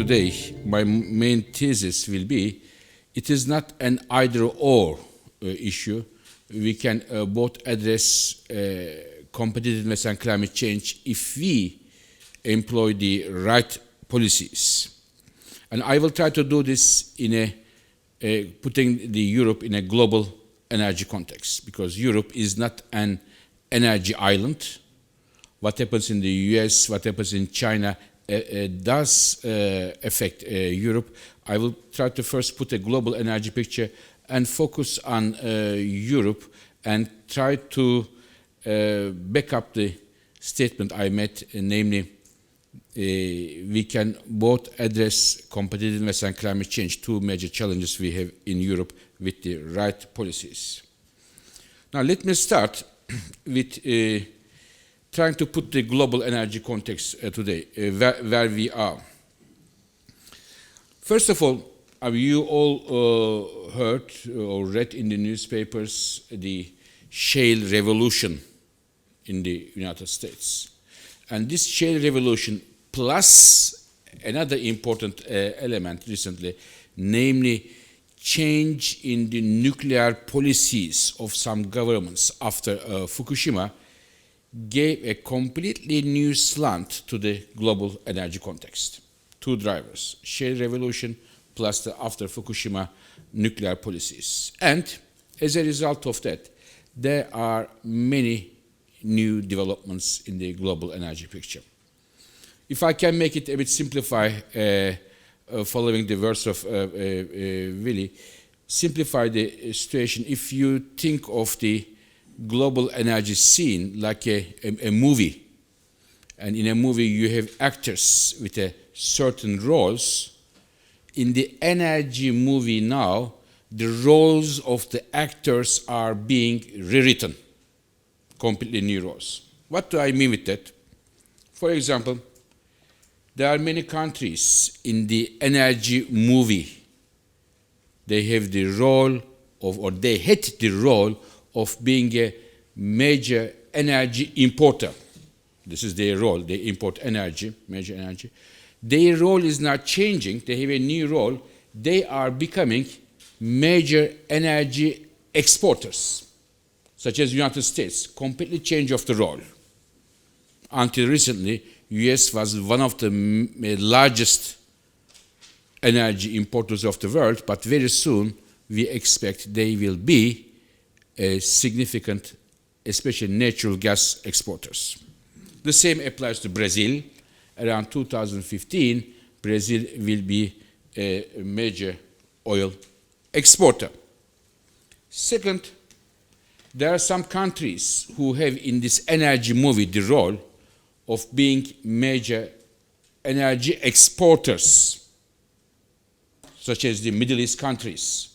today, my main thesis will be, it is not an either-or issue. We can both address competitiveness and climate change if we employ the right policies. And I will try to do this in putting the Europe in a global energy context, because Europe is not an energy island. What happens in the US, what happens in China does affect Europe. I will try to first put a global energy picture and focus on Europe and try to back up the statement I made, namely we can both address competitiveness and climate change, two major challenges we have in Europe, with the right policies. Now let me start with trying to put the global energy context today, where we are. First of all, you all heard or read in the newspapers the shale revolution in the United States. And this shale revolution, plus another important element recently, namely change in the nuclear policies of some governments after Fukushima, gave a completely new slant to the global energy context. Two drivers, shale revolution plus the after Fukushima nuclear policies. And as a result of that, there are many new developments in the global energy picture. If I can make it a bit simplify, following the verse of Willy, simplify the situation. If you think of the global energy scene like a movie, and in a movie you have actors with certain roles, in the energy movie now, the roles of the actors are being rewritten, completely new roles. What do I mean with that? For example, there are many countries in the energy movie. They have the role of, or they had the role of being a major energy importer. This is their role. They import energy, major energy. Their role is not changing. They have a new role. They are becoming major energy exporters, such as the United States. Completely change of the role. Until recently, US was one of the largest energy importers of the world, but very soon we expect they will be a significant, especially natural gas exporters. The same applies to Brazil. Around 2015, Brazil will be a major oil exporter. Second, there are some countries who have in this energy movie the role of being major energy exporters, such as the Middle East countries.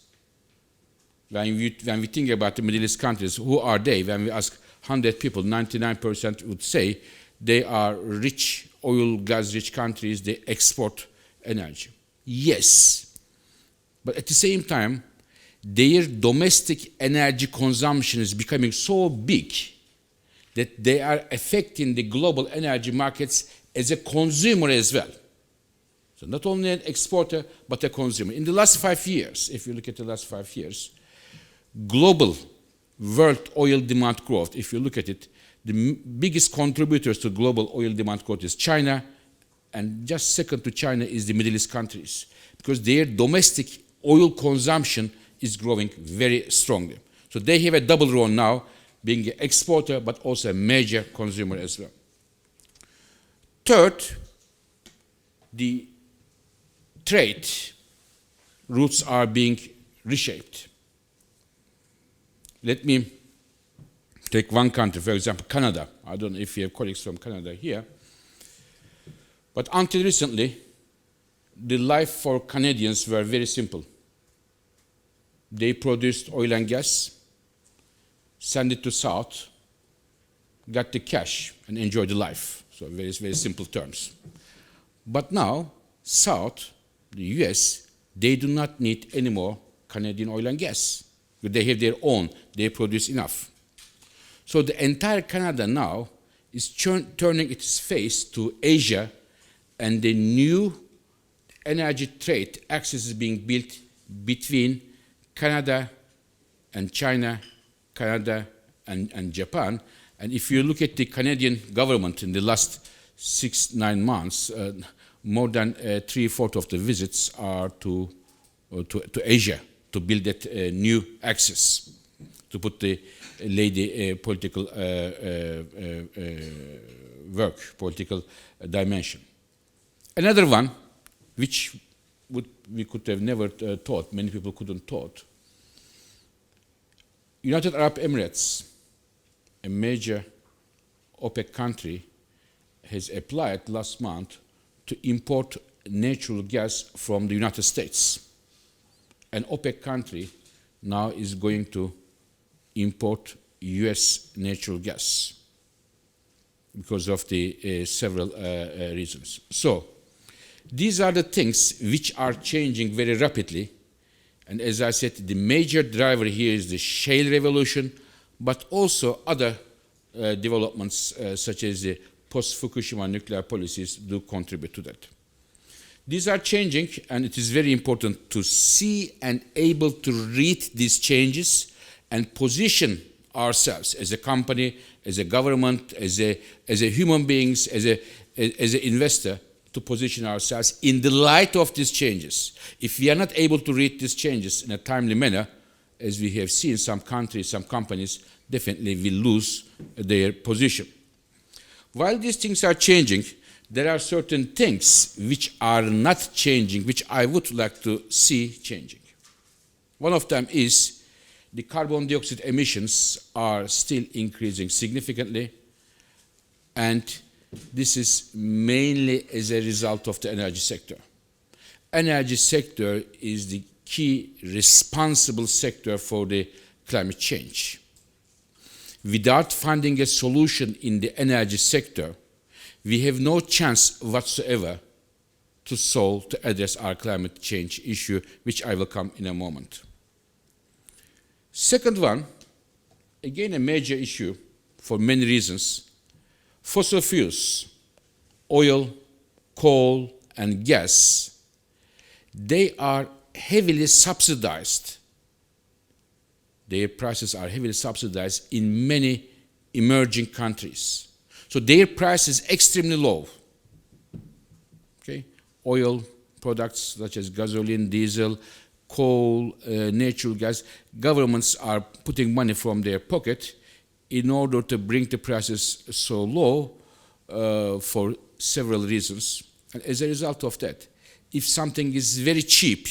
When we think about the Middle East countries, who are they? When we ask 100 people, 99% would say they are rich, oil, gas-rich countries, they export energy. Yes, but at the same time, their domestic energy consumption is becoming so big that they are affecting the global energy markets as a consumer as well. So not only an exporter, but a consumer. In the last 5 years, if you look at the last 5 years, global world oil demand growth, if you look at it, the biggest contributors to global oil demand growth is China, and just second to China is the Middle East countries, because their domestic oil consumption is growing very strongly. So they have a double role now, being an exporter, but also a major consumer as well. Third, the trade routes are being reshaped. Let me take one country, for example, Canada. I don't know if you have colleagues from Canada here. But until recently, the life for Canadians were very simple. They produced oil and gas, send it to South, got the cash, and enjoyed the life. So very, very simple terms. But now, South, the US, they do not need any more Canadian oil and gas. They have their own, they produce enough. So the entire Canada now is turning its face to Asia and the new energy trade axis is being built between Canada and China, Canada and Japan. And if you look at the Canadian government in the last 6-9 months, more than 3/4 of the visits are to Asia to build that new axis, to put the political work, political dimension. Another one, which we could have never thought, many people couldn't thought, United Arab Emirates, a major OPEC country, has applied last month to import natural gas from the United States. An OPEC country now is going to import US natural gas because of the several reasons. So these are the things which are changing very rapidly. And as I said, the major driver here is the shale revolution, but also other developments such as the post-Fukushima nuclear policies do contribute to that. These are changing, and it is very important to see and able to read these changes and position ourselves as a company, as a government, as a human beings, as an investor, to position ourselves in the light of these changes. If we are not able to read these changes in a timely manner, as we have seen, some countries, some companies definitely will lose their position. While these things are changing, there are certain things which are not changing, which I would like to see changing. One of them is the carbon dioxide emissions are still increasing significantly, and this is mainly as a result of the energy sector. Energy sector is the key responsible sector for the climate change. Without finding a solution in the energy sector, we have no chance whatsoever to address our climate change issue, which I will come in a moment. Second one, again a major issue for many reasons, fossil fuels, oil, coal, and gas, they are heavily subsidized. Their prices are heavily subsidized in many emerging countries. So their price is extremely low. Okay? Oil products such as gasoline, diesel, coal, natural gas, governments are putting money from their pocket in order to bring the prices so low for several reasons. And as a result of that, if something is very cheap,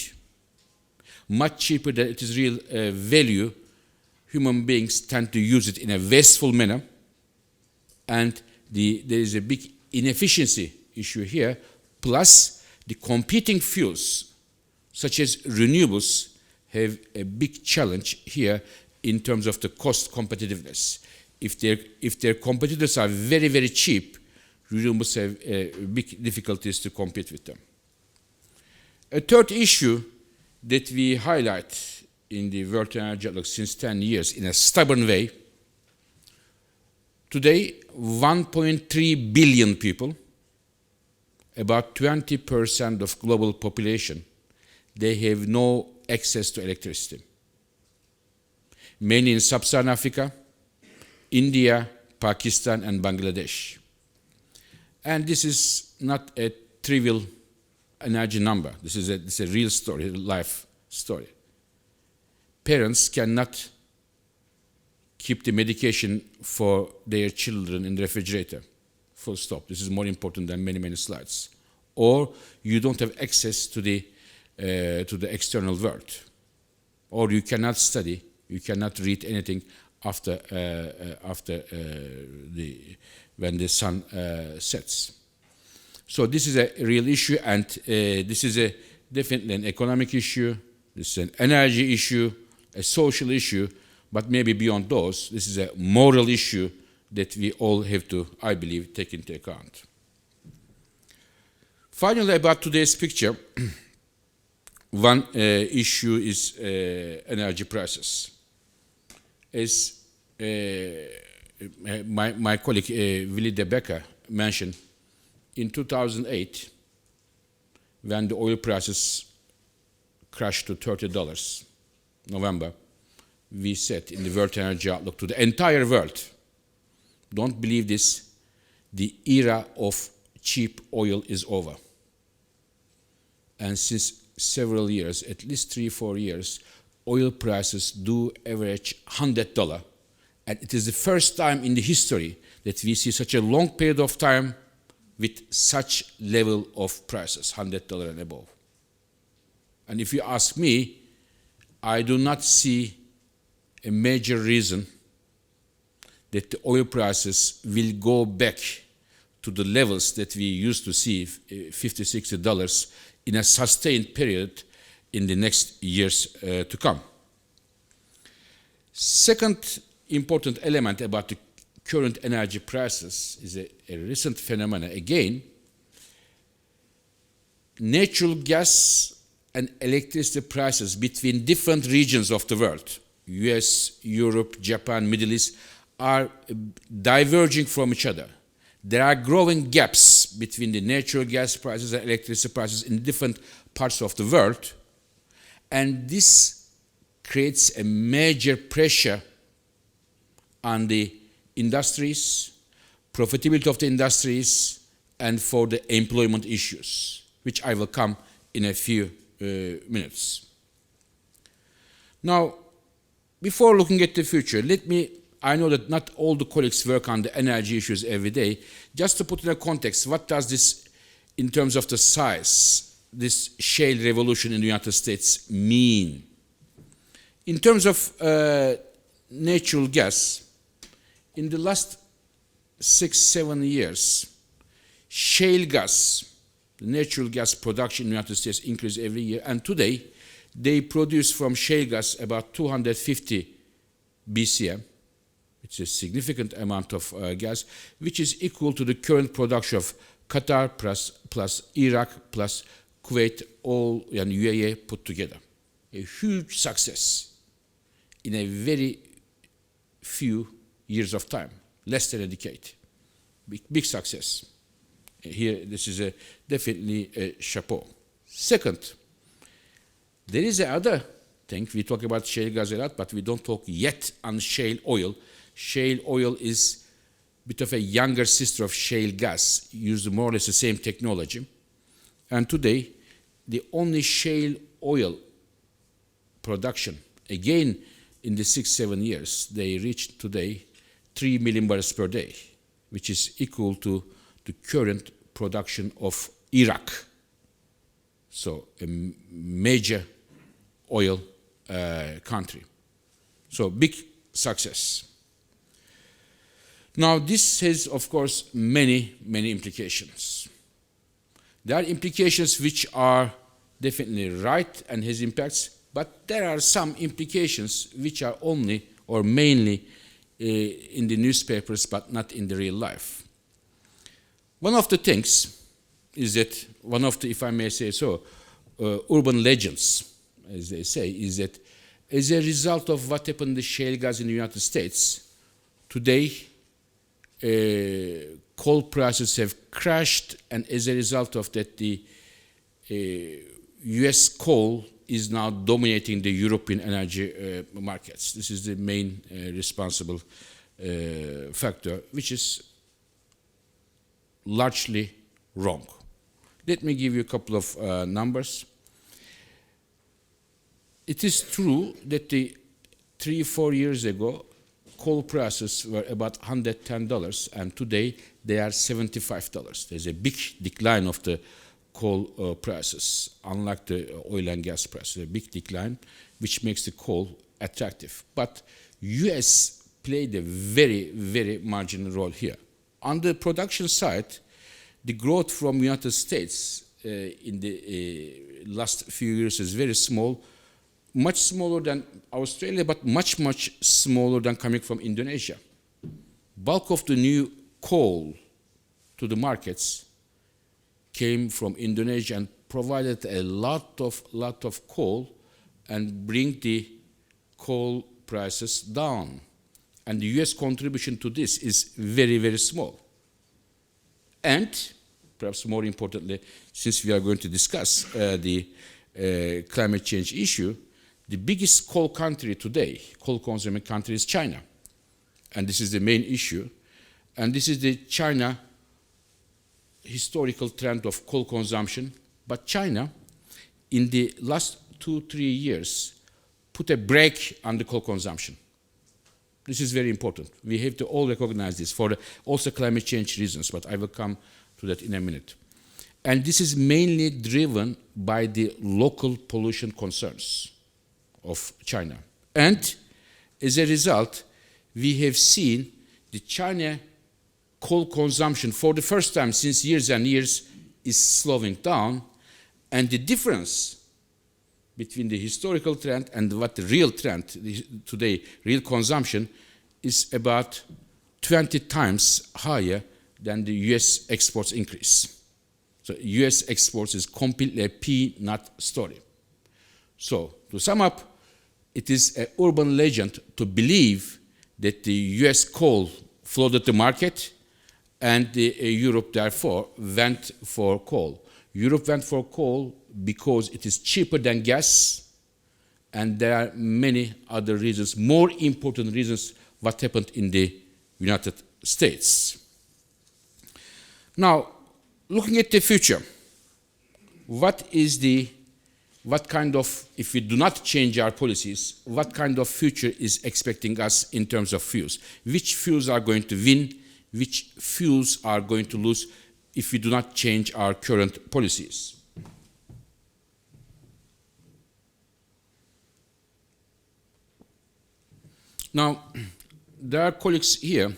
much cheaper than it is real value, human beings tend to use it in a wasteful manner, and there is a big inefficiency issue here, plus the competing fuels, such as renewables, have a big challenge here in terms of the cost competitiveness. If their competitors are very, very cheap, renewables have big difficulties to compete with them. A third issue that we highlight in the World Energy Outlook since 10 years in a stubborn way, today 1.3 billion people, about 20% of global population, they have no access to electricity. Mainly in Sub-Saharan Africa, India, Pakistan, and Bangladesh. And this is not a trivial energy number. This is a real story, a life story. Parents cannot keep the medication for their children in the refrigerator. Full stop. This is more important than many, many slides. Or you don't have access to the external world. Or you cannot study, you cannot read anything when the sun sets. So this is a real issue, and this is definitely an economic issue, this is an energy issue, a social issue, but maybe beyond those, this is a moral issue that we all have to, I believe, take into account. Finally, about today's picture, one issue is energy prices. As my colleague Willy de Becker mentioned, in 2008, when the oil prices crashed to $30, November, we said in the World Energy Outlook to the entire world, don't believe this, the era of cheap oil is over. And since several years, at least 3-4 years, oil prices do average $100. And it is the first time in the history that we see such a long period of time with such level of prices, $100 and above. And if you ask me, I do not see a major reason that the oil prices will go back to the levels that we used to see, $50, $60, in a sustained period in the next years to come. Second important element about the current energy prices is a recent phenomenon. Again, natural gas and electricity prices between different regions of the world, US, Europe, Japan, Middle East, are diverging from each other. There are growing gaps between the natural gas prices and electricity prices in different parts of the world, and this creates a major pressure on the industries, profitability of the industries, and for the employment issues, which I will come in a few minutes. Now, before looking at the future, I know that not all the colleagues work on the energy issues every day. Just to put in a context, what does this, in terms of the size, this shale revolution in the United States mean? In terms of natural gas, in the last 6-7 years, shale gas, the natural gas production in the United States increases every year, and today they produce from shale gas about 250 BCM. It's a significant amount of gas, which is equal to the current production of Qatar plus Iraq plus Kuwait, all and UAE put together. A huge success in a very few years of time, less than a decade. Big success. Here, this is definitely a chapeau. Second, there is another thing. We talk about shale gas a lot, but we don't talk yet on shale oil. Shale oil is a bit of a younger sister of shale gas, used more or less the same technology. And today, the only shale oil production, again, in the 6-7 years, they reached today 3 million barrels per day, which is equal to the current production of Iraq. So a major oil country. So big success. Now this has, of course, many implications. There are implications which are definitely right and has impacts, but there are some implications which are only or mainly in the newspapers but not in the real life. One of the things is that, one of the, if I may say so, urban legends, as they say, is that as a result of what happened in the shale gas in the United States, today coal prices have crashed, and as a result of that, the US coal is now dominating the European energy markets. This is the main responsible factor, which is largely wrong. Let me give you a couple of numbers. It is true that 3-4 years ago, coal prices were about $110, and today they are $75. There's a big decline of the coal prices, unlike the oil and gas prices, a big decline, which makes the coal attractive. But US played a very marginal role here. On the production side, the growth from United States in the last few years is very small, much smaller than Australia, but much smaller than coming from Indonesia. Bulk of the new coal to the markets came from Indonesia and provided a lot of coal and bring the coal prices down. And the US contribution to this is very small. And perhaps more importantly, since we are going to discuss the climate change issue, the biggest coal country today, coal consuming country, is China. And this is the main issue. And this is the China historical trend of coal consumption. But China, in the last 2-3 years, put a brake on the coal consumption. This is very important. We have to all recognize this for also climate change reasons, but I will come to that in a minute. And this is mainly driven by the local pollution concerns of China. And as a result, we have seen the China coal consumption for the first time since years and years is slowing down, and the difference between the historical trend and what the real trend today, real consumption, is about 20 times higher than the US exports increase. So US exports is completely a peanut story. So to sum up, it is an urban legend to believe that the US coal flooded the market and Europe therefore went for coal. Europe went for coal because it is cheaper than gas, and there are many other reasons, more important reasons, what happened in the United States. Now, looking at the future, what kind of, if we do not change our policies, what kind of future is expecting us in terms of fuels? Which fuels are going to win? Which fuels are going to lose if we do not change our current policies? Now, there are colleagues here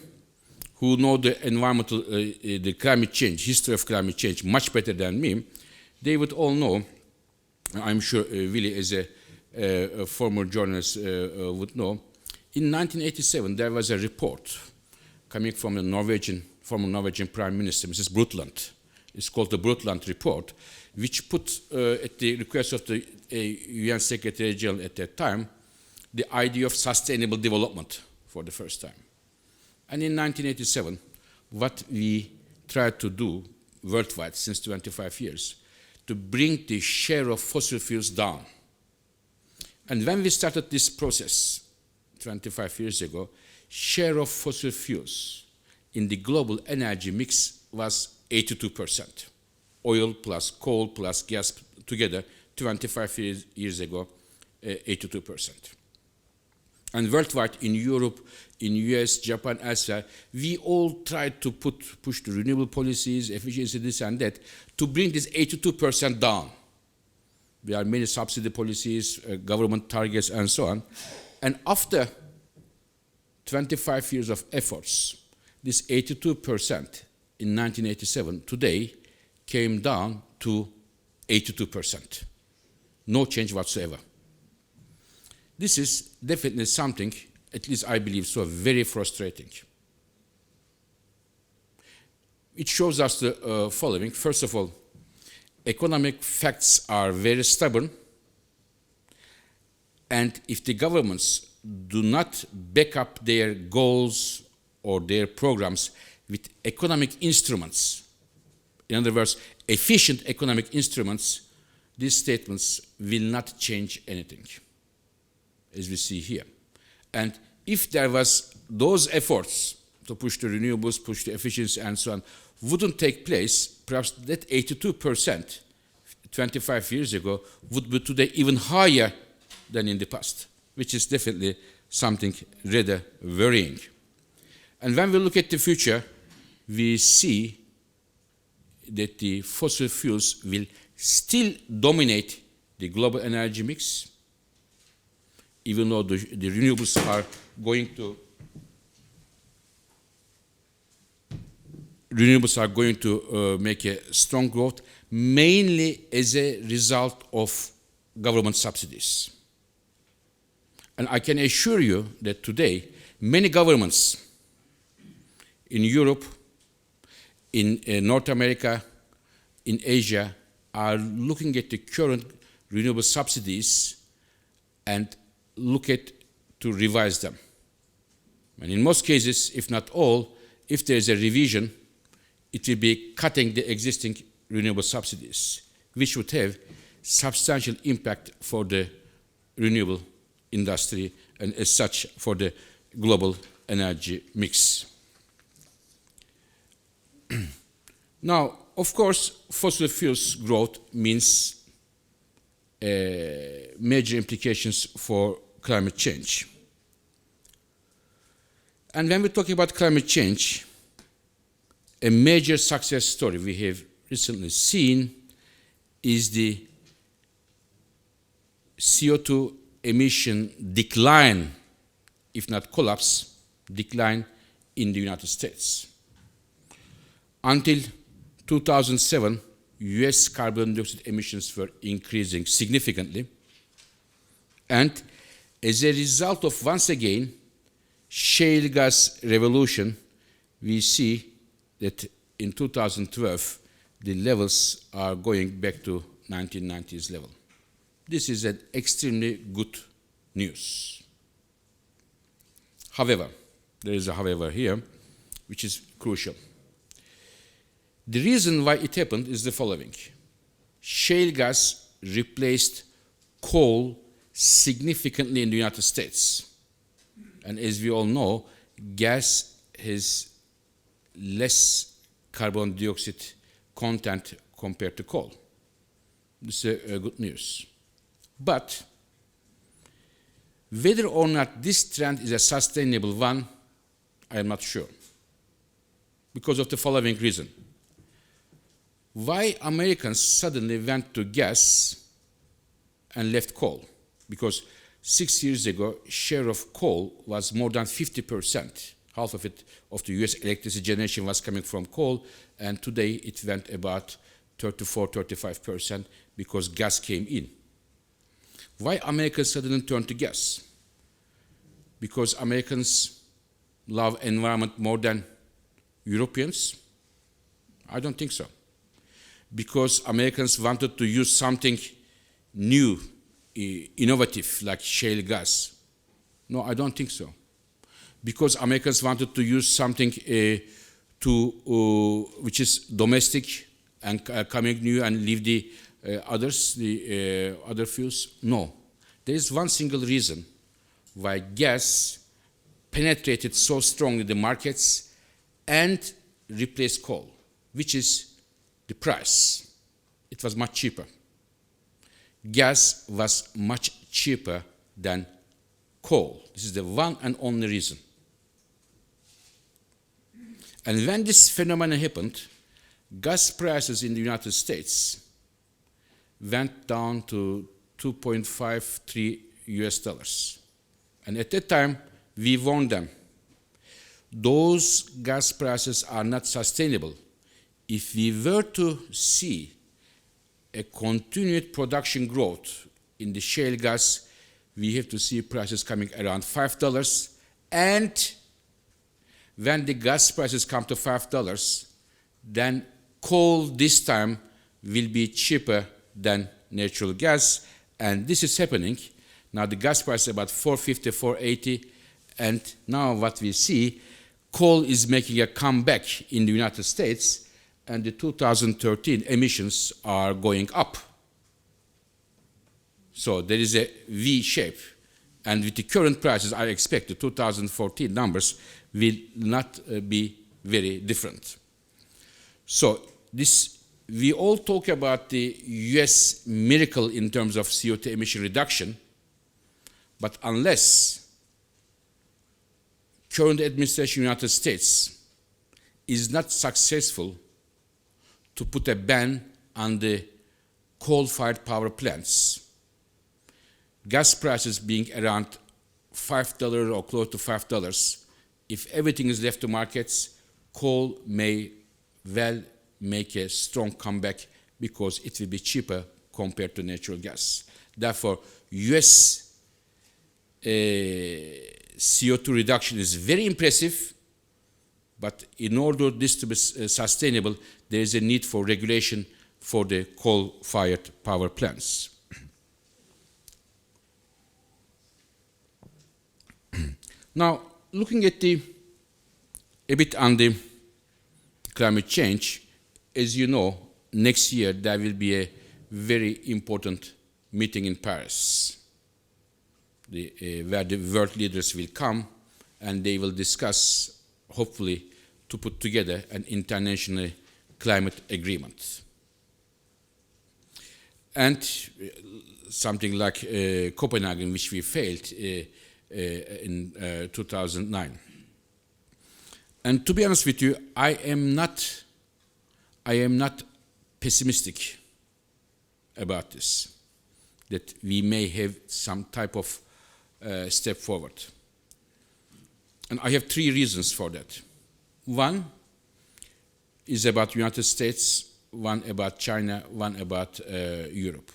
who know the environmental, the climate change, history of climate change much better than me. They would all know, I'm sure Willy as a former journalist would know, in 1987 there was a report coming from the former Norwegian Prime Minister, Mrs. Brundtland. It's called the Brundtland Report, which put, at the request of the UN Secretary General at that time, the idea of sustainable development for the first time. And in 1987, what we tried to do worldwide since 25 years, to bring the share of fossil fuels down. And when we started this process 25 years ago, share of fossil fuels in the global energy mix was 82%. Oil plus coal plus gas together, 25 years ago, 82%. And worldwide, in Europe, in US, Japan, elsewhere, we all tried to push the renewable policies, efficiency, this and that, to bring this 82% down. There are many subsidy policies, government targets, and so on. And after 25 years of efforts, this 82% in 1987 today came down to 82%. No change whatsoever. This is definitely something, at least I believe so, very frustrating. It shows us the following. First of all, economic facts are very stubborn, and if the governments do not back up their goals or their programs with economic instruments, in other words, efficient economic instruments, these statements will not change anything, as we see here. And if there was those efforts to push the renewables, push the efficiency, and so on, wouldn't take place, perhaps that 82% 25 years ago would be today even higher than in the past, which is definitely something rather worrying. And when we look at the future, we see that the fossil fuels will still dominate the global energy mix, even though the renewables are going to make a strong growth, mainly as a result of government subsidies. And I can assure you that today, many governments in Europe, in North America, in Asia, are looking at the current renewable subsidies and look at to revise them. And in most cases, if not all, if there is a revision, it will be cutting the existing renewable subsidies, which would have substantial impact for the renewable industry and as such for the global energy mix. Now, of course, fossil fuels growth means major implications for climate change. And when we're talking about climate change, a major success story we have recently seen is the CO2 emission decline, if not collapse, decline in the United States. Until 2007, US carbon dioxide emissions were increasing significantly. And as a result of, once again, shale gas revolution, we see that in 2012, the levels are going back to 1990s level. This is an extremely good news. However, there is a however here, which is crucial. The reason why it happened is the following. Shale gas replaced coal significantly in the United States. And as we all know, gas has less carbon dioxide content compared to coal. This is good news. But whether or not this trend is a sustainable one, I am not sure. Because of the following reason. Why Americans suddenly went to gas and left coal? Because 6 years ago, share of coal was more than 50%. Half of it, of the US electricity generation was coming from coal, and today it went about 34–35% because gas came in. Why Americans suddenly turned to gas? Because Americans love environment more than Europeans? I don't think so. Because Americans wanted to use something new, innovative, like shale gas? No, I don't think so. Because Americans wanted to use something which is domestic and coming new and leave the others, the other fuels? No. There is one single reason why gas penetrated so strongly the markets and replaced coal, which is the price. It was much cheaper. Gas was much cheaper than coal. This is the one and only reason. And when this phenomenon happened, gas prices in the United States went down to $2.53 US. And at that time, we warned them. Those gas prices are not sustainable. If we were to see a continued production growth in the shale gas, we have to see prices coming around $5. And when the gas prices come to $5, then coal this time will be cheaper than natural gas. And this is happening. Now the gas price is about $4.50, $4.80. And now what we see, coal is making a comeback in the United States. And the 2013 emissions are going up. So there is a V shape. And with the current prices, I expect the 2014 numbers will not be very different. So this, we all talk about the US miracle in terms of CO2 emission reduction, but unless current administration in the United States is not successful to put a ban on the coal-fired power plants, gas prices being around $5 or close to $5, if everything is left to markets, coal may well make a strong comeback because it will be cheaper compared to natural gas. Therefore, US CO2 reduction is very impressive, but in order this to be sustainable, there is a need for regulation for the coal-fired power plants. Now, looking at a bit on the climate change, as you know, next year there will be a very important meeting in Paris, where the world leaders will come and they will discuss, hopefully, to put together an international climate agreement. And something like Copenhagen, which we failed in 2009. And to be honest with you, I am not pessimistic about this, that we may have some type of step forward. And I have three reasons for that. One is about the United States, one about China, one about Europe.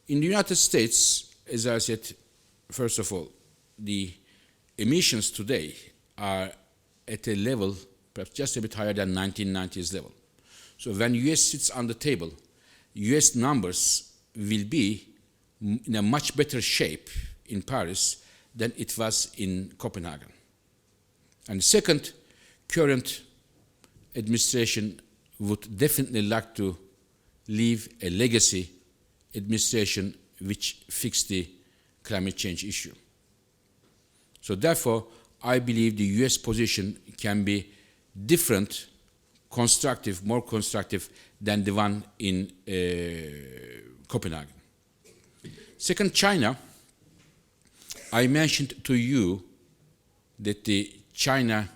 In the United States, as I said, first of all, the emissions today are at a level perhaps just a bit higher than 1990s level. So when US sits on the table, US numbers will be in a much better shape in Paris than it was in Copenhagen. And second, current administration would definitely like to leave a legacy administration which fixed the climate change issue. So therefore, I believe the US position can be different, constructive, more constructive than the one in Copenhagen. Second, China. I mentioned to you that the China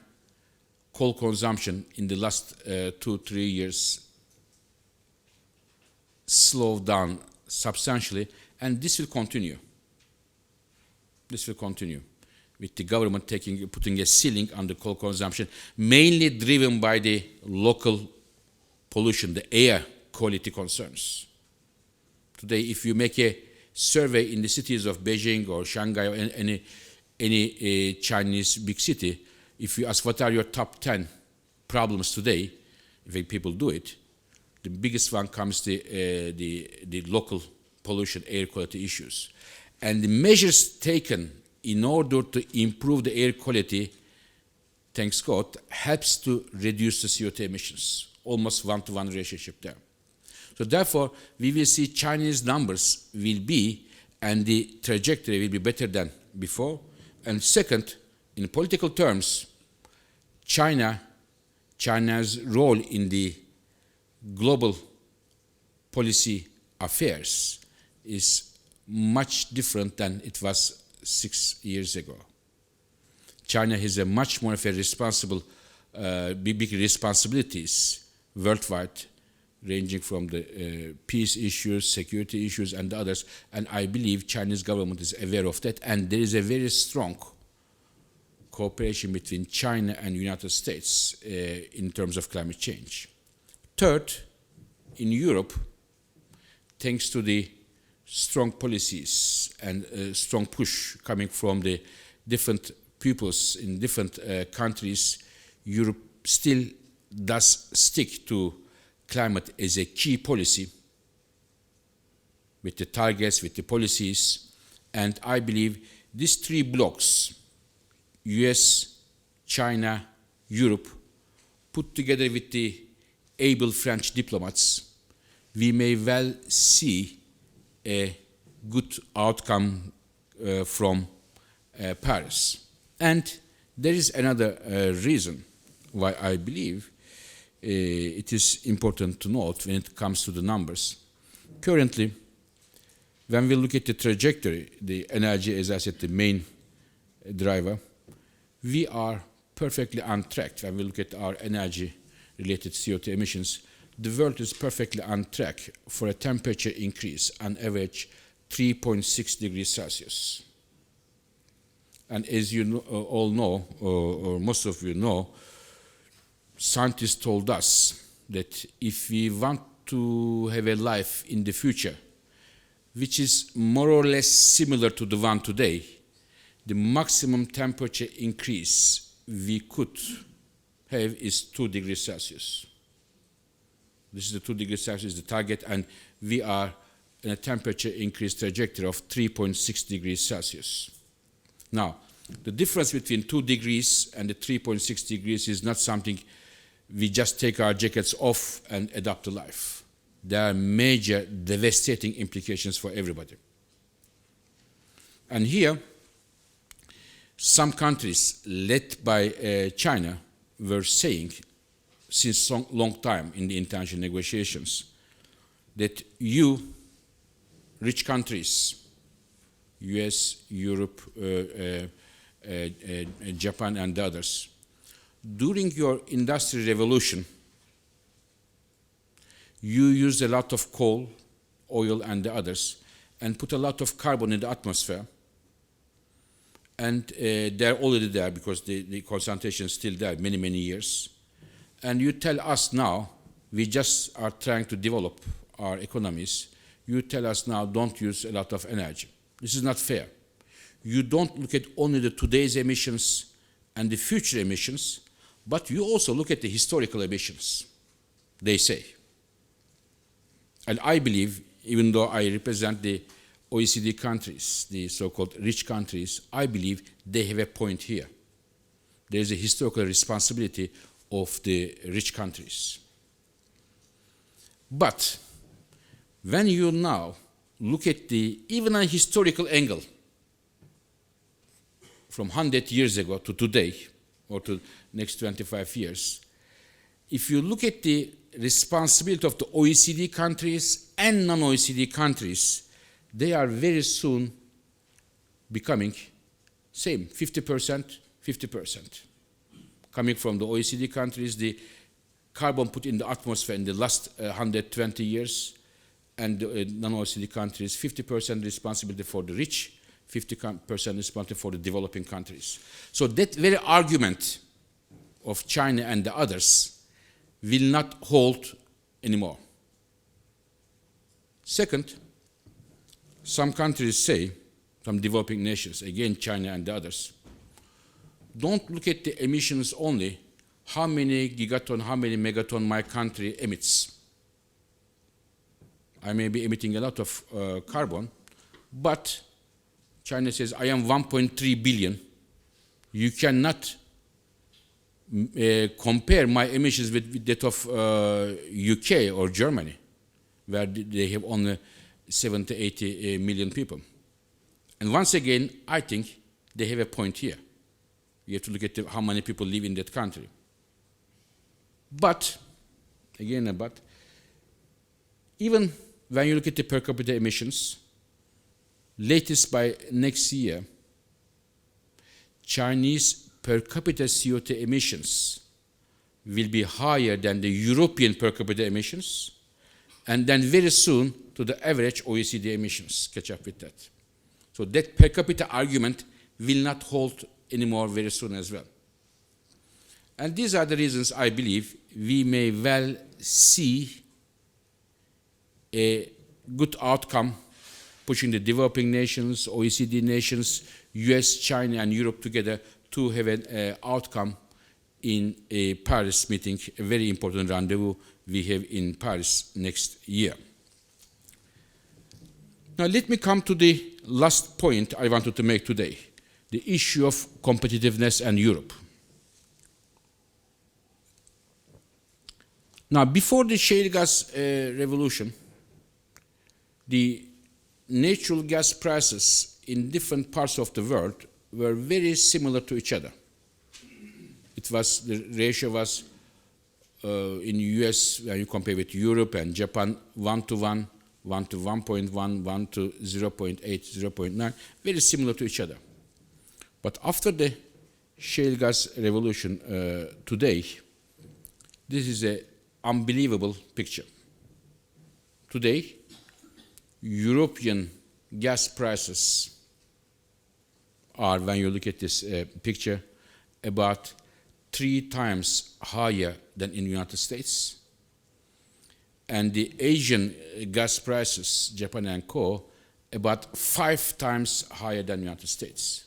coal consumption in the last 2-3 years slowed down substantially, and this will continue. This will continue with the government putting a ceiling on the coal consumption, mainly driven by the local pollution, the air quality concerns. Today, if you make a survey in the cities of Beijing or Shanghai or any Chinese big city, if you ask what are your top 10 problems today, if people do it, the biggest one comes the local pollution, air quality issues. And the measures taken in order to improve the air quality, thanks God, helps to reduce the CO2 emissions, almost one-to-one relationship there. So therefore, we will see Chinese numbers will be, and the trajectory will be better than before. And second, in political terms, China's role in the global policy affairs is much different than it was 6 years ago. China has a much more of a responsible, big responsibilities worldwide, ranging from the peace issues, security issues, and others. And I believe Chinese government is aware of that, and there is a very strong cooperation between China and the United States in terms of climate change. Third, in Europe, thanks to the strong policies and strong push coming from the different peoples in different countries, Europe still does stick to climate as a key policy with the targets, with the policies, and I believe these three blocks, US, China, Europe, put together with the able French diplomats, we may well see a good outcome from Paris. And there is another reason why I believe it is important to note when it comes to the numbers. Currently, when we look at the trajectory, the energy, as I said, the main driver, we are perfectly on track. When we look at our energy-related CO2 emissions, the world is perfectly on track for a temperature increase on average 3.6 degrees Celsius. And as you all know, or most of you know, scientists told us that if we want to have a life in the future, which is more or less similar to the one today, the maximum temperature increase we could have is 2 degrees Celsius. This is the 2 degrees Celsius, the target, and we are in a temperature increase trajectory of 3.6 degrees Celsius. Now, the difference between 2 degrees and the 3.6 degrees is not something we just take our jackets off and adapt to life. There are major devastating implications for everybody. And here, some countries led by China were saying since long time in the international negotiations that you, rich countries, US, Europe, Japan and others, during your industrial revolution, you used a lot of coal, oil and the others, and put a lot of carbon in the atmosphere. And they're already there because the concentration is still there many, many years. And you tell us now, we just are trying to develop our economies. You tell us now, don't use a lot of energy. This is not fair. You don't look at only the today's emissions and the future emissions, but you also look at the historical emissions, they say. And I believe, even though I represent the OECD countries, the so-called rich countries, I believe they have a point here. There is a historical responsibility of the rich countries. But when you now look at even a historical angle, from 100 years ago to today, or to next 25 years, if you look at the responsibility of the OECD countries and non-OECD countries, they are very soon becoming same, 50%, 50%. Coming from the OECD countries, the carbon put in the atmosphere in the last 120 years, and the non-OECD countries, 50% responsibility for the rich, 50% responsibility for the developing countries. So that very argument of China and the others will not hold anymore. Second, some countries say, some developing nations, again China and the others, don't look at the emissions only, how many gigaton, how many megaton my country emits. I may be emitting a lot of carbon, but China says, I am 1.3 billion. You cannot compare my emissions with that of UK or Germany, where they have only 70, 80 million people. And once again, I think they have a point here. You have to look at how many people live in that country. But, again, even when you look at the per capita emissions, latest by next year, Chinese per capita CO2 emissions will be higher than the European per capita emissions, and then very soon to the average OECD emissions, catch up with that. So that per capita argument will not hold anymore very soon as well. And these are the reasons I believe we may well see a good outcome pushing the developing nations, OECD nations, US, China, and Europe together to have an outcome in a Paris meeting, a very important rendezvous we have in Paris next year. Now let me come to the last point I wanted to make today, the issue of competitiveness and Europe. Now, before the shale gas revolution, the natural gas prices in different parts of the world were very similar to each other. It was, the ratio was in the US, when you compare with Europe and Japan, 1 to 1, 1 to 1.1, 1 to 0.8, 0.9, very similar to each other. But after the shale gas revolution today, this is an unbelievable picture. Today, European gas prices are, when you look at this picture, about 3 times higher than in the United States. And the Asian gas prices, Japan and Co., about 5 times higher than the United States.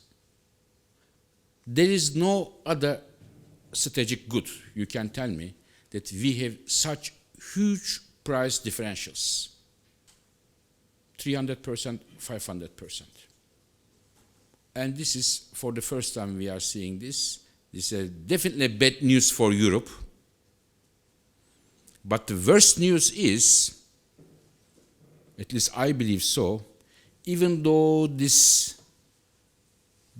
There is no other strategic good, you can tell me, that we have such huge price differentials. 300%, 500%. And this is, for the first time we are seeing this. This is definitely bad news for Europe. But the worst news is, at least I believe so, even though this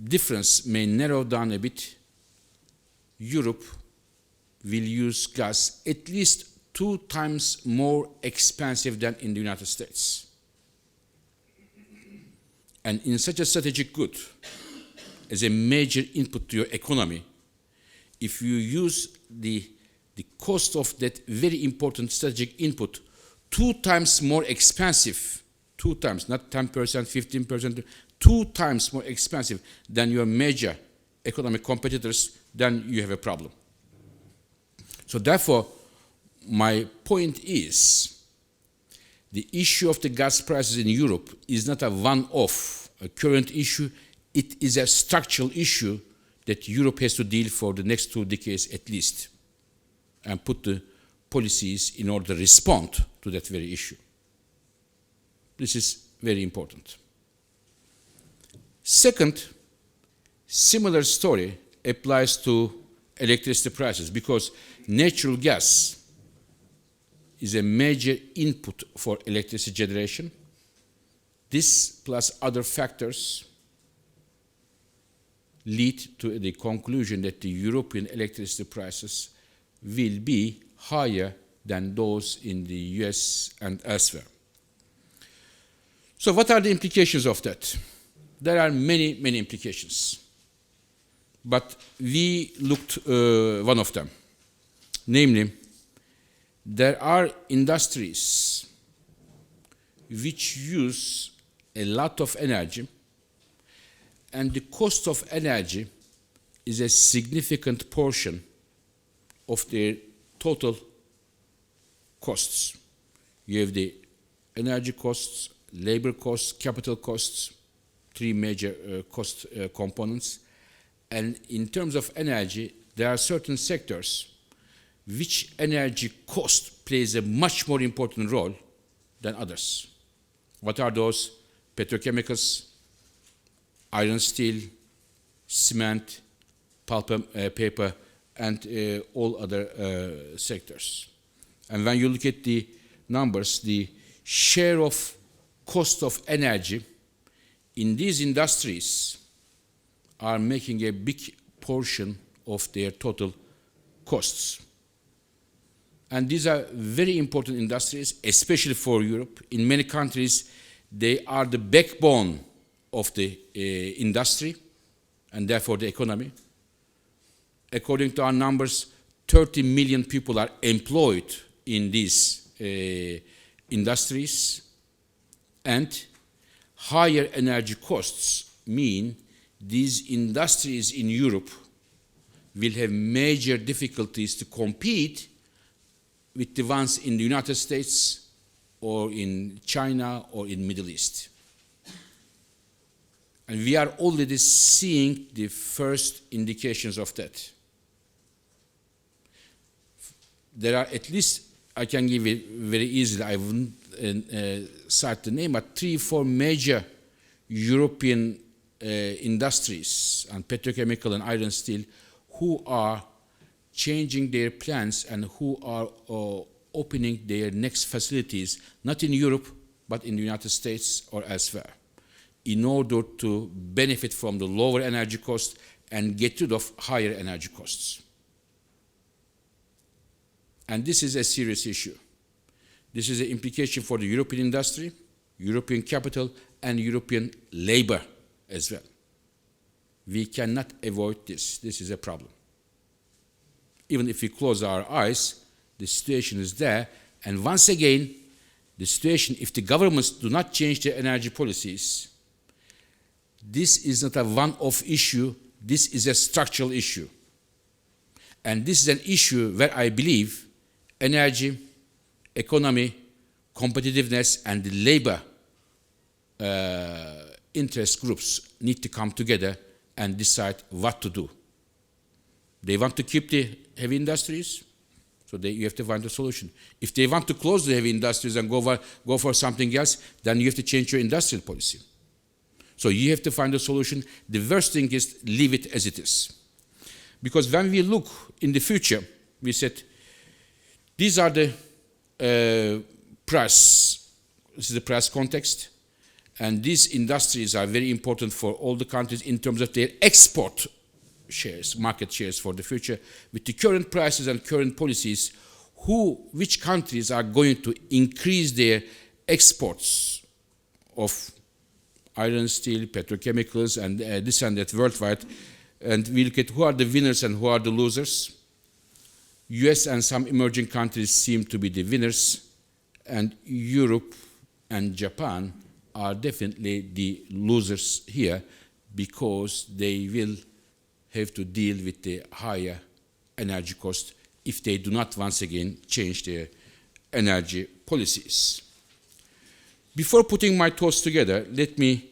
difference may narrow down a bit, Europe will use gas at least 2 times more expensive than in the United States. And in such a strategic good, as a major input to your economy, if you use the cost of that very important strategic input 2 times more expensive, 2 times, not 10%, 15%, 2 times more expensive than your major economic competitors, then you have a problem. So therefore, my point is, the issue of the gas prices in Europe is not a one-off, a current issue. It is a structural issue that Europe has to deal for the next 2 decades at least, and put the policies in order to respond to that very issue. This is very important. Second, similar story applies to electricity prices, because natural gas is a major input for electricity generation. This plus other factors lead to the conclusion that the European electricity prices will be higher than those in the US and elsewhere. So what are the implications of that? There are many, many implications. But we looked one of them. Namely, there are industries which use a lot of energy, and the cost of energy is a significant portion of their total costs. You have the energy costs, labor costs, capital costs, 3 major cost components. And in terms of energy, there are certain sectors which energy cost plays a much more important role than others. What are those? Petrochemicals, iron, steel, cement, pulp and paper, and all other sectors. And when you look at the numbers, the share of cost of energy in these industries are making a big portion of their total costs. And these are very important industries, especially for Europe. In many countries, they are the backbone of the industry and therefore the economy. According to our numbers, 30 million people are employed in these industries, and higher energy costs mean these industries in Europe will have major difficulties to compete with the ones in the United States or in China or in Middle East. And we are already seeing the first indications of that. There are at least, I can give it very easily, I wouldn't cite the name, but 3-4 major European industries and petrochemical and iron steel who are changing their plans and who are opening their next facilities, not in Europe, but in the United States or elsewhere, in order to benefit from the lower energy cost and get rid of higher energy costs. And this is a serious issue. This is an implication for the European industry, European capital, and European labor as well. We cannot avoid this. This is a problem. Even if we close our eyes, the situation is there. And once again, the situation, if the governments do not change their energy policies, this is not a one-off issue, this is a structural issue. And this is an issue where I believe energy, economy, competitiveness, and the labor interest groups need to come together and decide what to do. They want to keep the heavy industries, so you have to find a solution. If they want to close the heavy industries and go for something else, then you have to change your industrial policy. So you have to find a solution. The worst thing is leave it as it is. Because when we look in the future, we said, these are the price. This is the price context. And these industries are very important for all the countries in terms of their export shares, market shares for the future. With the current prices and current policies, which countries are going to increase their exports of iron, steel, petrochemicals, and this and that worldwide, and we look at who are the winners and who are the losers. US and some emerging countries seem to be the winners, and Europe and Japan are definitely the losers here because they will have to deal with the higher energy cost if they do not once again change their energy policies. Before putting my thoughts together, let me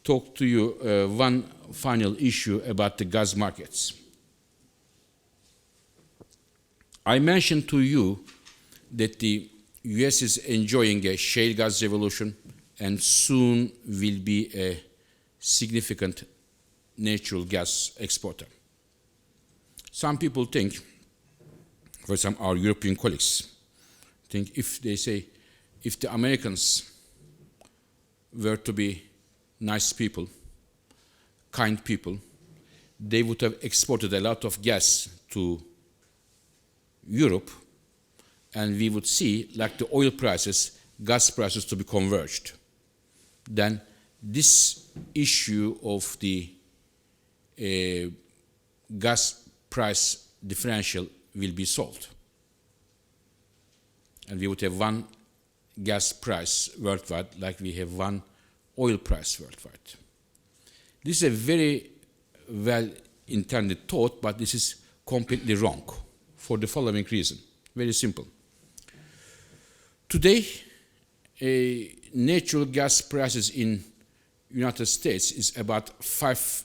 talk to you one final issue about the gas markets. I mentioned to you that the US is enjoying a shale gas revolution and soon will be a significant natural gas exporter. Some people think, for some our European colleagues, think if they say, if the Americans were to be nice people, kind people, they would have exported a lot of gas to Europe, and we would see, like the oil prices, gas prices to be converged. Then this issue of the gas price differential will be solved. And we would have one gas price worldwide like we have one oil price worldwide. This is a very well-intended thought, but this is completely wrong for the following reason. Very simple. Today, natural gas prices in United States is about $5.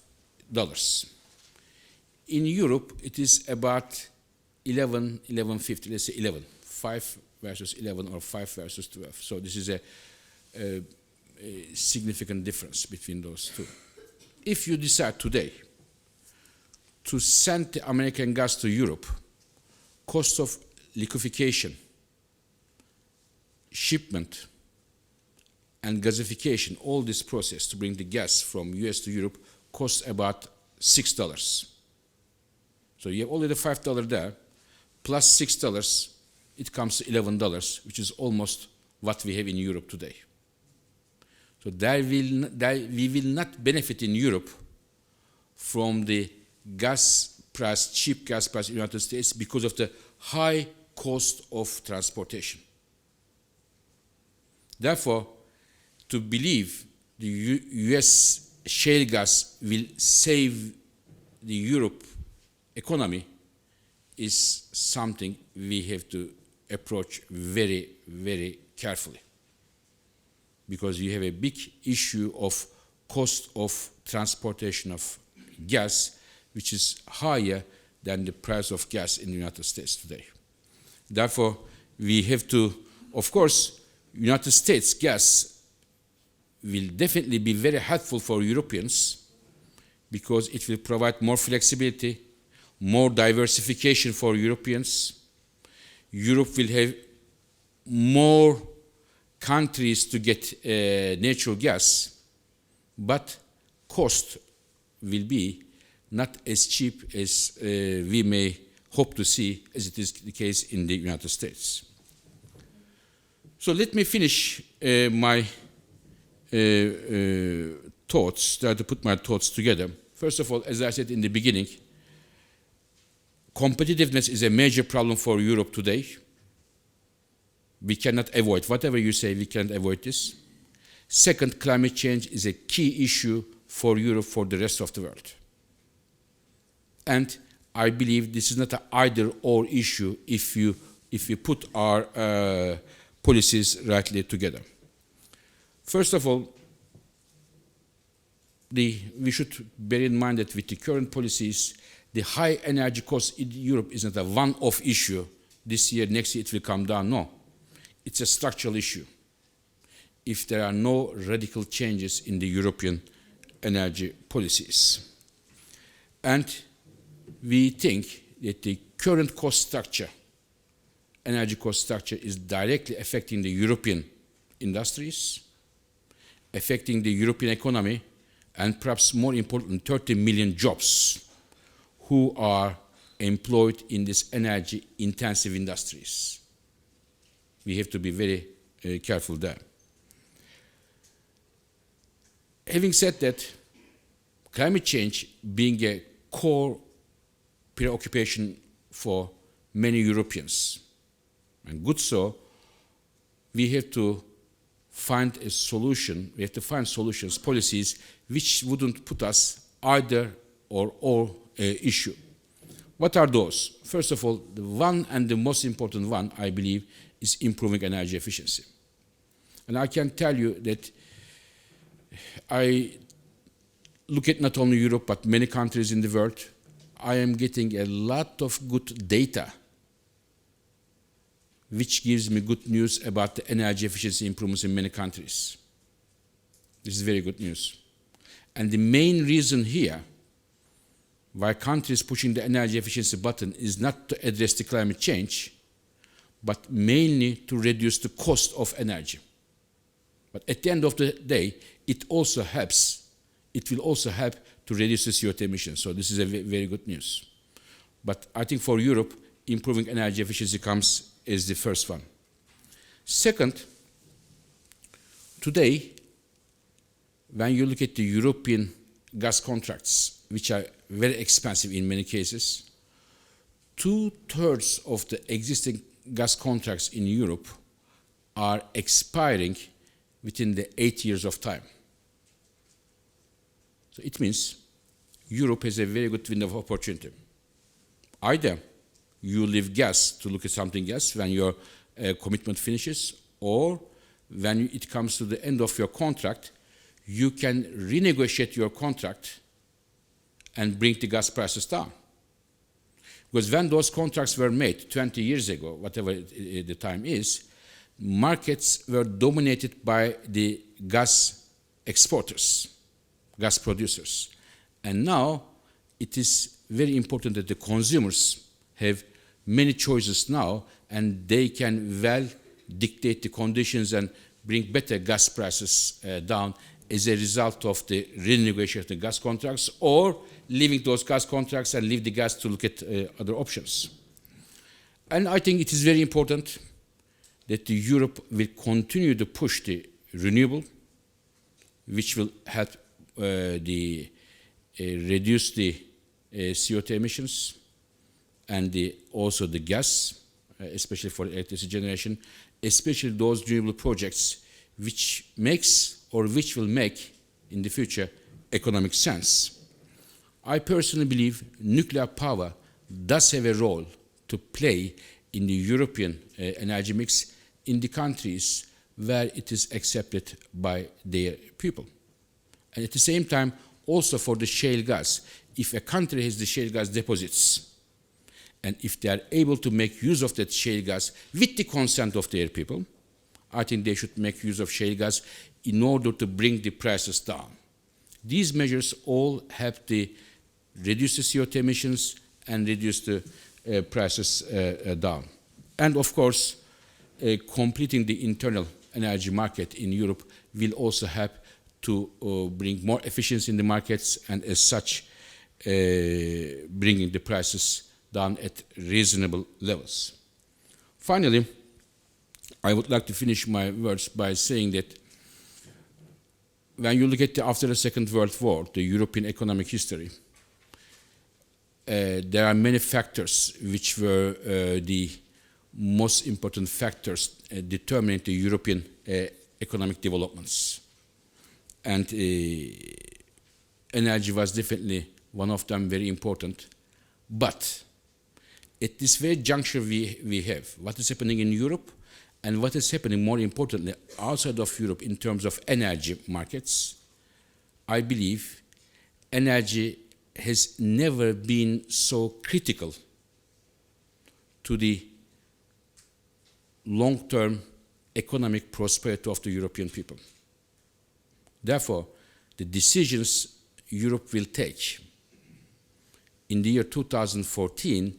In Europe, it is about 11, 11.50, let's say 11. 5 versus 11 or 5 versus 12. So this is a significant difference between those two. If you decide today to send the American gas to Europe, cost of liquefaction, shipment, and gasification, all this process to bring the gas from US to Europe costs about $6. So you have already $5 there, plus $6, it comes to $11, which is almost what we have in Europe today. So we will not benefit in Europe from the gas price, cheap gas price in the United States because of the high cost of transportation. Therefore, to believe the US shale gas will save the Europe economy is something we have to approach very, very carefully. Because you have a big issue of cost of transportation of gas, which is higher than the price of gas in the United States today. Therefore, we have to, of course, United States gas will definitely be very helpful for Europeans because it will provide more flexibility, more diversification for Europeans. Europe will have more countries to get natural gas, but cost will be not as cheap as we may hope to see as it is the case in the United States. So let me finish my thoughts, try to put my thoughts together. First of all, as I said in the beginning, competitiveness is a major problem for Europe today. We cannot avoid, whatever you say, we cannot avoid this. Second, climate change is a key issue for Europe, for the rest of the world. And I believe this is not an either-or issue if you put our policies rightly together. First of all, we should bear in mind that with the current policies, the high energy cost in Europe is not a one-off issue. This year, next year, it will come down. No. It's a structural issue. If there are no radical changes in the European energy policies. And we think that the current cost structure energy cost structure is directly affecting the European industries, affecting the European economy, and perhaps more important, 30 million jobs who are employed in these energy-intensive industries. We have to be very careful there. Having said that, climate change being a core preoccupation for many Europeans, and good so, we have to find a solution, we have to find solutions, policies, which wouldn't put us either or issue. What are those? First of all, the one and the most important one, I believe, is improving energy efficiency. And I can tell you that I look at not only Europe, but many countries in the world. I am getting a lot of good data which gives me good news about the energy efficiency improvements in many countries. This is very good news. And the main reason here why countries pushing the energy efficiency button is not to address the climate change, but mainly to reduce the cost of energy. But at the end of the day, it also helps. It will also help to reduce the CO2 emissions. So this is a very good news. But I think for Europe, improving energy efficiency comes as the first one. Second, today, when you look at the European gas contracts, which are very expensive in many cases, 2/3 of the existing gas contracts in Europe are expiring within the 8 years of time. So it means Europe has a very good window of opportunity. Either you leave gas to look at something else when your commitment finishes, or when it comes to the end of your contract, you can renegotiate your contract and bring the gas prices down. Because when those contracts were made 20 years ago, whatever the time is, markets were dominated by the gas exporters, gas producers. And now it is very important that the consumers have many choices now, and they can well dictate the conditions and bring better gas prices down as a result of the renegotiation of the gas contracts, or leaving those gas contracts and leave the gas to look at other options. And I think it is very important that Europe will continue to push the renewable, which will help reduce the CO2 emissions, and also the gas, especially for electricity generation, especially those renewable projects which will make in the future economic sense. I personally believe nuclear power does have a role to play in the European energy mix in the countries where it is accepted by their people. And at the same time, also for the shale gas, if a country has the shale gas deposits, and if they are able to make use of that shale gas with the consent of their people, I think they should make use of shale gas in order to bring the prices down. These measures all help to reduce the CO2 emissions and reduce the prices down. And of course, completing the internal energy market in Europe will also help to bring more efficiency in the markets, and as such, bringing the prices down at reasonable levels. Finally, I would like to finish my words by saying that when you look at after the Second World War, the European economic history, there are many factors which were the most important factors determining the European economic developments. And energy was definitely one of them, very important. But at this very juncture we have, what is happening in Europe and what is happening, more importantly, outside of Europe in terms of energy markets, I believe energy has never been so critical to the long-term economic prosperity of the European people. Therefore, the decisions Europe will take in the year 2014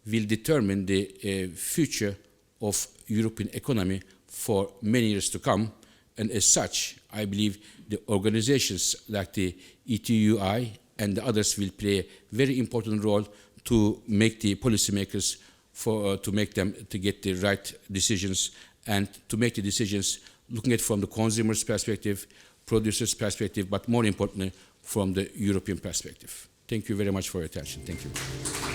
will determine the future of European economy for many years to come. And as such, I believe the organizations like the ETUI and the others will play a very important role to make the policymakers to make them to get the right decisions and to make the decisions looking at from the consumer's perspective, producer's perspective, but more importantly, from the European perspective. Thank you very much for your attention. Thank you.